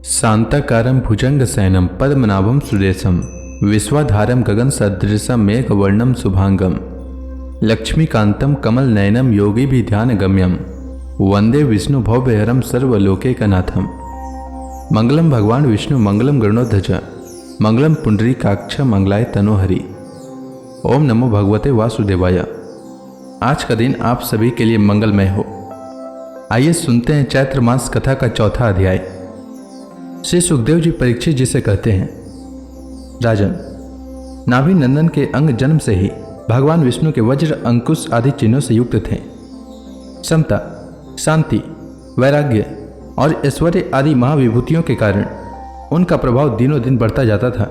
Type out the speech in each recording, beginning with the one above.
शांताकारं भुजंगशयनं पद्मनाभं सुरेशं विश्वाधारं गगनसदृशं मेघवर्णं शुभांगं लक्ष्मीकान्तं कमलनयनं योगिभिध्यानगम्यं वंदे विष्णु भवभयहरं सर्वलोकैकनाथं। मंगलम भगवान विष्णु मंगलम गरुणध्वज मंगलम पुंडरीकाक्ष मंगलाय तनोहरि। ओम नमो भगवते वासुदेवाय। आज का दिन आप सभी के लिए मंगलमय हो। आइए सुनते हैं चैत्र मास कथा का चौथा अध्याय। श्री सुखदेव जी परीक्षित जिसे कहते हैं, राजन, नाभि नंदन के अंग जन्म से ही भगवान विष्णु के वज्र, अंकुश आदि चिन्हों से युक्त थे। समता, शांति, वैराग्य और ऐश्वर्य आदि महाविभूतियों के कारण उनका प्रभाव दिनों दिन बढ़ता जाता था।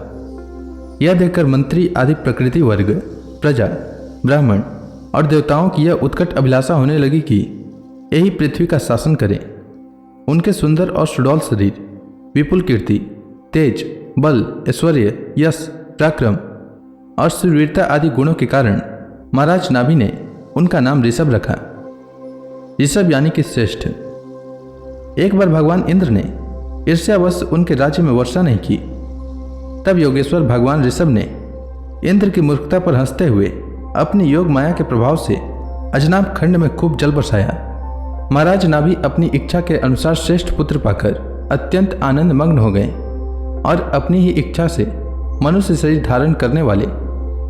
यह देखकर मंत्री आदि प्रकृति वर्ग, प्रजा, ब्राह्मण और देवताओं की यह उत्कट अभिलाषा होने लगी कि यही पृथ्वी का शासन करें। उनके सुंदर और सुडौल शरीर, विपुल कीर्ति, तेज, बल, ऐश्वर्य, यश, पराक्रम और शूरवीरता आदि गुणों के कारण महाराज नाभि ने उनका नाम ऋषभ रखा। ऋषभ यानी कि श्रेष्ठ। एक बार भगवान इंद्र ने ईर्ष्यावश उनके राज्य में वर्षा नहीं की। तब योगेश्वर भगवान ऋषभ ने इंद्र की मूर्खता पर हंसते हुए अपनी योग माया के प्रभाव से अजनाब खंड में खूब जल बरसाया। महाराज नाभि अपनी इच्छा के अनुसार श्रेष्ठ पुत्र पाकर अत्यंत आनंद मग्न हो गए और अपनी ही इच्छा से मनुष्य शरीर धारण करने वाले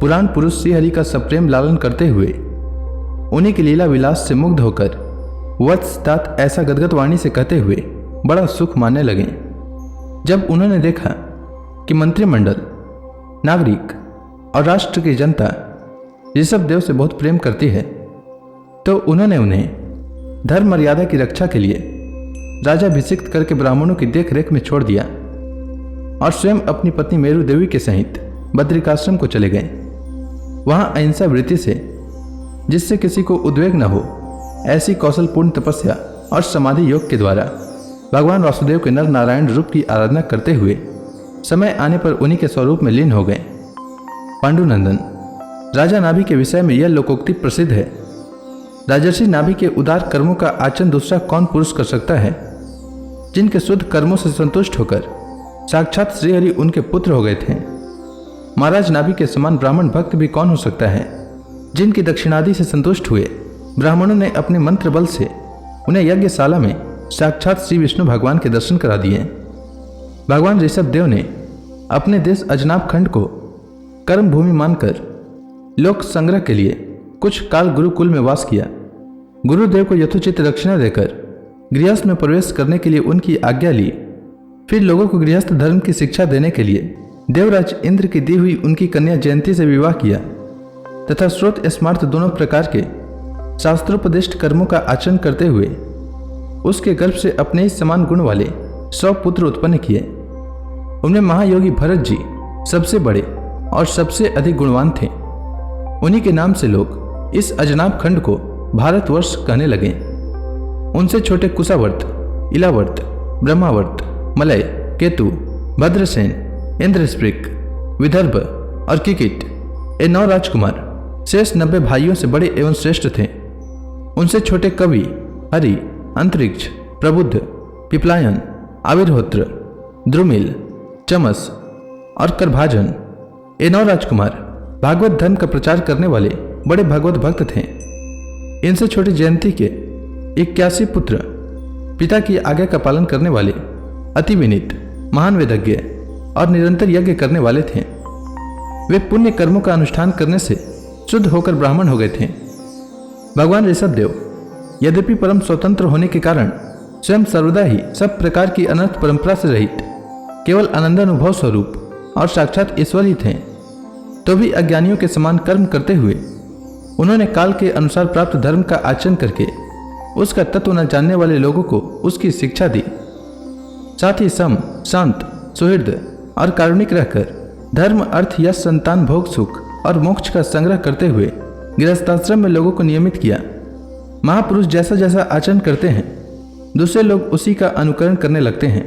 पुराण पुरुष श्रीहरि का सप्रेम लालन करते हुए उन्हीं की लीला विलास से मुग्ध होकर वत्स तात ऐसा गदगद वाणी से कहते हुए बड़ा सुख मानने लगे। जब उन्होंने देखा कि मंत्रिमंडल, नागरिक और राष्ट्र की जनता ऋषभ देव से बहुत प्रेम करती है, तो उन्होंने उन्हें धर्म मर्यादा की रक्षा के लिए राजाभिषिक्त करके ब्राह्मणों की देखरेख में छोड़ दिया और स्वयं अपनी पत्नी मेरु देवी के सहित बद्रिकाश्रम को चले गए। वहां अहिंसा वृत्ति से, जिससे किसी को उद्वेग न हो, ऐसी कौशलपूर्ण तपस्या और समाधि योग के द्वारा भगवान वासुदेव के नर नारायण रूप की आराधना करते हुए समय आने पर उन्हीं के स्वरूप में लीन हो गए। पांडुनंदन, राजा नाभि के विषय में यह लोकोक्ति प्रसिद्ध है, राजर्षि नाभि के उदार कर्मों का आचरण दूसरा कौन पुरुष कर सकता है। जिनके शुद्ध कर्मों से संतुष्ट होकर साक्षात श्रीहरि उनके पुत्र हो गए थे। महाराज नाभि के समान ब्राह्मण भक्त भी कौन हो सकता है। जिनकी दक्षिणादि से संतुष्ट हुए ब्राह्मणों ने अपने मंत्र बल से उन्हें यज्ञशाला में साक्षात श्री विष्णु भगवान के दर्शन करा दिए। भगवान ऋषभ देव ने अपने देश अजनाब खंड को कर्म भूमि मानकर लोक संग्रह के लिए कुछ काल गुरुकुल में वास किया। गुरुदेव को यथोचित दक्षिणा देकर गृहस्थ में प्रवेश करने के लिए उनकी आज्ञा ली। फिर लोगों को गृहस्थ धर्म की शिक्षा देने के लिए देवराज इंद्र की दी हुई उनकी कन्या जयंती से विवाह किया तथा श्रोत स्मार्थ दोनों प्रकार के शास्त्रोपदिष्ट कर्मों का आचरण करते हुए उसके गर्भ से अपने ही समान गुण वाले 100 पुत्र उत्पन्न किए। उनमें महायोगी भरत जी सबसे बड़े और सबसे अधिक गुणवान थे। उन्हीं के नाम से लोग इस अजनाब खंड को भारतवर्ष कहने लगे। उनसे छोटे कुशावर्त, इलावर्त, ब्रह्मावर्त, मलय, केतु, भद्रसेन, इंद्रस्पृक, विदर्भ और किकिट, ये 9 राजकुमार शेष 90 भाइयों से बड़े एवं श्रेष्ठ थे। उनसे छोटे कवि, हरि, अंतरिक्ष, प्रबुद्ध, पिपलायन, आविर्होत्र, द्रुमिल, चमस और करभाजन, ये 9 राजकुमार भागवत धर्म का प्रचार करने वाले बड़े भगवत भक्त थे। इनसे छोटे जयंती के 81 पुत्र पिता की आज्ञा का पालन करने वाले, अति विनीत, महान वेदज्ञ और निरंतर यज्ञ करने वाले थे। वे पुण्य कर्मों का अनुष्ठान करने से शुद्ध होकर ब्राह्मण हो गए थे। भगवान ऋषभ देव यद्यपि परम स्वतंत्र होने के कारण स्वयं सर्वदा ही सब प्रकार की अनर्थ परंपरा से रहित केवल आनंदानुभव स्वरूप और साक्षात ईश्वर ही थे, तो भी अज्ञानियों के समान कर्म करते हुए उन्होंने काल के अनुसार प्राप्त धर्म का आचरण करके उसका तत्व न जानने वाले लोगों को उसकी शिक्षा दी। साथ ही सम, शांत, सुहृद और कारुणिक रहकर धर्म, अर्थ, यश, संतान, भोग, सुख और मोक्ष का संग्रह करते हुए गृहस्थाश्रम में लोगों को नियमित किया। महापुरुष जैसा जैसा आचरण करते हैं दूसरे लोग उसी का अनुकरण करने लगते हैं।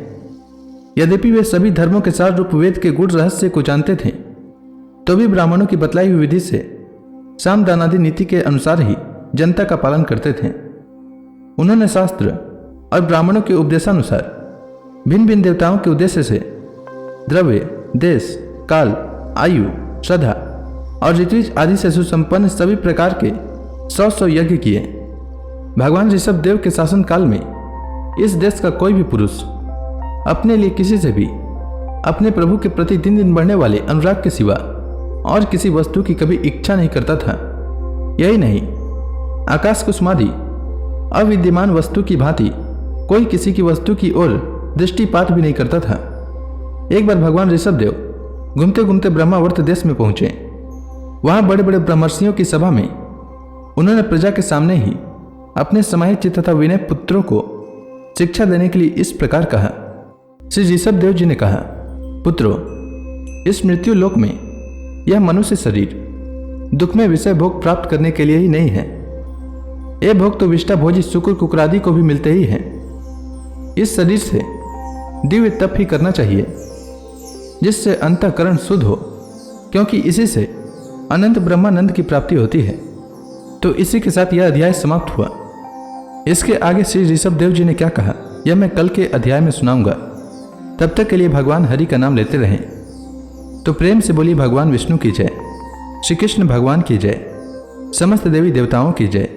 यद्यपि वे सभी धर्मों के सार रूप वेद के गूढ़ रहस्य को जानते थे, तो भी ब्राह्मणों की बतलाई हुई विधि से साम दानादि नीति के अनुसार ही जनता का पालन करते थे। उन्होंने शास्त्र और ब्राह्मणों के उपदेशानुसार भिन्न भिन्न देवताओं के उद्देश्य से द्रव्य, देश, काल, आयु, श्रद्धा और ऋत्विज आदि से सुसंपन्न सभी प्रकार के 100 यज्ञ किए। भगवान ऋषभ देव के शासन काल में इस देश का कोई भी पुरुष अपने लिए किसी से भी अपने प्रभु के प्रति दिन दिन बढ़ने वाले अनुराग के सिवा और किसी वस्तु की कभी इच्छा नहीं करता था। यही नहीं, आकाश कुसुमादि अविद्यमान वस्तु की भांति कोई किसी की वस्तु की ओर दृष्टिपात भी नहीं करता था। एक बार भगवान ऋषभ देव घूमते घूमते ब्रह्मावर्त देश में पहुंचे। वहां बड़े बड़े ब्रह्मर्षियों की सभा में उन्होंने प्रजा के सामने ही अपने समाहित चित्त तथा विनय पुत्रों को शिक्षा देने के लिए इस प्रकार कहा। श्री ऋषभ देव जी ने कहा, पुत्रों, इस मृत्यु लोक में यह मनुष्य शरीर दुख में विषय भोग प्राप्त करने के लिए ही नहीं है। ये भोग तो विष्टा भोजी शुक्र कुकरादि को भी मिलते ही हैं। इस शरीर से दिव्य तप ही करना चाहिए जिससे अंतःकरण शुद्ध हो, क्योंकि इसी से अनंत ब्रह्मानंद की प्राप्ति होती है। तो इसी के साथ यह अध्याय समाप्त हुआ। इसके आगे श्री ऋषभ देव जी ने क्या कहा यह मैं कल के अध्याय में सुनाऊंगा। तब तक के लिए भगवान हरि का नाम लेते रहें। तो प्रेम से बोलिए भगवान विष्णु की जय, श्री कृष्ण भगवान की जय, समस्त देवी देवताओं की जय।